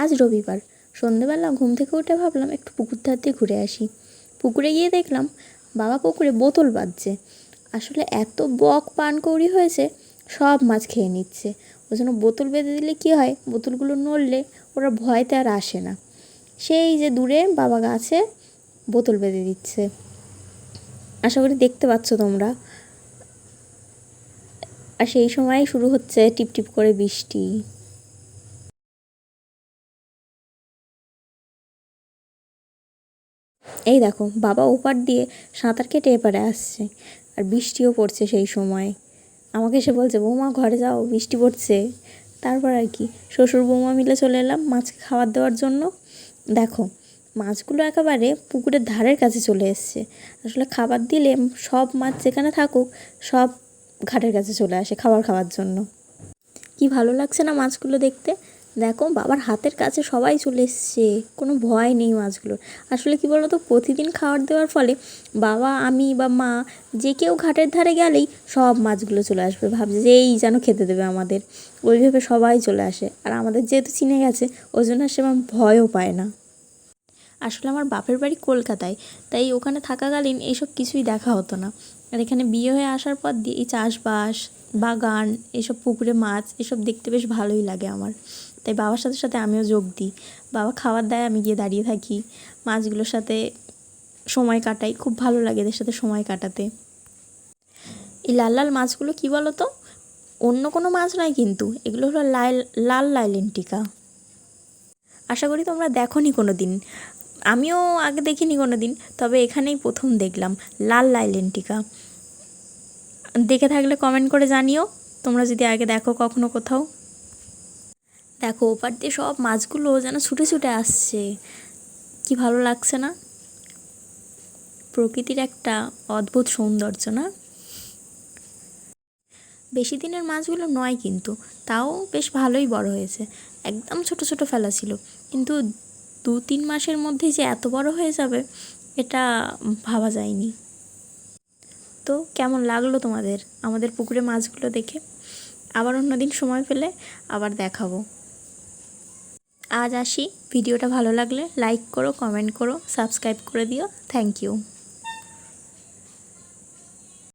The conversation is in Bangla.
আজ রবিবার, সন্ধেবেলা ঘুম থেকে উঠে ভাবলাম একটু পুকুর ধার দিয়ে ঘুরে আসি। পুকুরে গিয়ে দেখলাম বাবা পুকুরে বোতল বাঁধছে। আসলে এত বক পানকৌড়ি হয়েছে, সব মাছ খেয়ে নিচ্ছে। ওই জন্য বোতল বেঁধে দিলে কী হয়, বোতলগুলো নড়লে ওরা ভয়তে আর আসে না। সেই যে দূরে বাবা গাছে বোতল বেঁধে দিচ্ছে, আশা করি দেখতে পাচ্ছ তোমরা। আর সেই সময় শুরু হচ্ছে টিপটিপ করে বৃষ্টি। এই দেখো বাবা ওপার দিয়ে সাঁতার কেটে এপারে আসছে, আর বৃষ্টিও পড়ছে সেই সময়। আমাকে এসে বলছে, বৌমা ঘরে যাও, বৃষ্টি পড়ছে। তারপর আর কি, শ্বশুর বৌমা মিলে চলে এলাম মাছকে খাবার দেওয়ার জন্য। দেখো মাছগুলো একেবারে পুকুরের ধারের কাছে চলে এসছে। আসলে খাবার দিলে সব মাছ যেখানে থাকুক সব ঘাটের কাছে চলে আসে খাওয়ার জন্য। কি ভালো লাগছে না মাছগুলো দেখতে। দেখো বাবার হাতের কাছে সবাই চলে এসছে, কোনো ভয় নেই মাছগুলোর। আসলে কি বলো তো, প্রতিদিন খাবার দেওয়ার ফলে বাবা, আমি বা মা যে কেউ ঘাটের ধারে গেলেই সব মাছগুলো চলে আসবে, ভাবছে যে এই যেন খেতে দেবে আমাদের, ওইভাবে সবাই চলে আসে। আর আমাদের যেহেতু চিনে গেছে, ওই জন্য সে ভয়ও পায় না। আসলে আমার বাপের বাড়ি কলকাতায়, তাই ওখানে থাকাকালীন এইসব কিছুই দেখা হতো না। আর এখানে বিয়ে হয়ে আসার পর দিয়ে এই চাষবাস, বাগান, এইসব পুকুরে মাছ, এসব দেখতে বেশ ভালোই লাগে আমার। তাই বাবার সাথে সাথে আমিও যোগ দিই। বাবা খাবার দেয়, আমি গিয়ে দাঁড়িয়ে থাকি, মাছগুলোর সাথে সময় কাটাই। খুব ভালো লাগে এদের সাথে সময় কাটাতে। এই লাল লাল মাছগুলো কী বলো তো, অন্য কোনো মাছ নয় কিন্তু, এগুলো হলো লাল লাইলেন্টিকা। আশা করি তোমরা দেখোনি কোনো দিন, আমিও আগে দেখিনি কোনো দিন, তবে এখানেই প্রথম দেখলাম লাল লাইলেন্টিকা। দেখে থাকলে কমেন্ট করে জানিও তোমরা যদি আগে দেখো কখনো কোথাও। দেখো ওপার দিয়ে সব মাছগুলো যেন ছুটে ছুটে আসছে, কি ভালো লাগছে না? প্রকৃতির একটা অদ্ভুত সৌন্দর্য না? বেশি দিনের মাছগুলো নয় কিন্তু, তাও বেশ ভালোই বড় হয়েছে। একদম ছোট ছোট ফেলা ছিল, কিন্তু 2-3 মাসের মধ্যেই যে এত বড় হয়ে যাবে এটা ভাবা যায়নি। তো কেমন লাগলো তোমাদের আমাদের পুকুরে মাছগুলো দেখে? আবার অন্যদিন সময় পেলে আবার দেখাবো। আজ আসি, ভিডিওটা ভালো লাগলে লাইক করো, কমেন্ট করো, সাবস্ক্রাইব করে দিও। Thank you.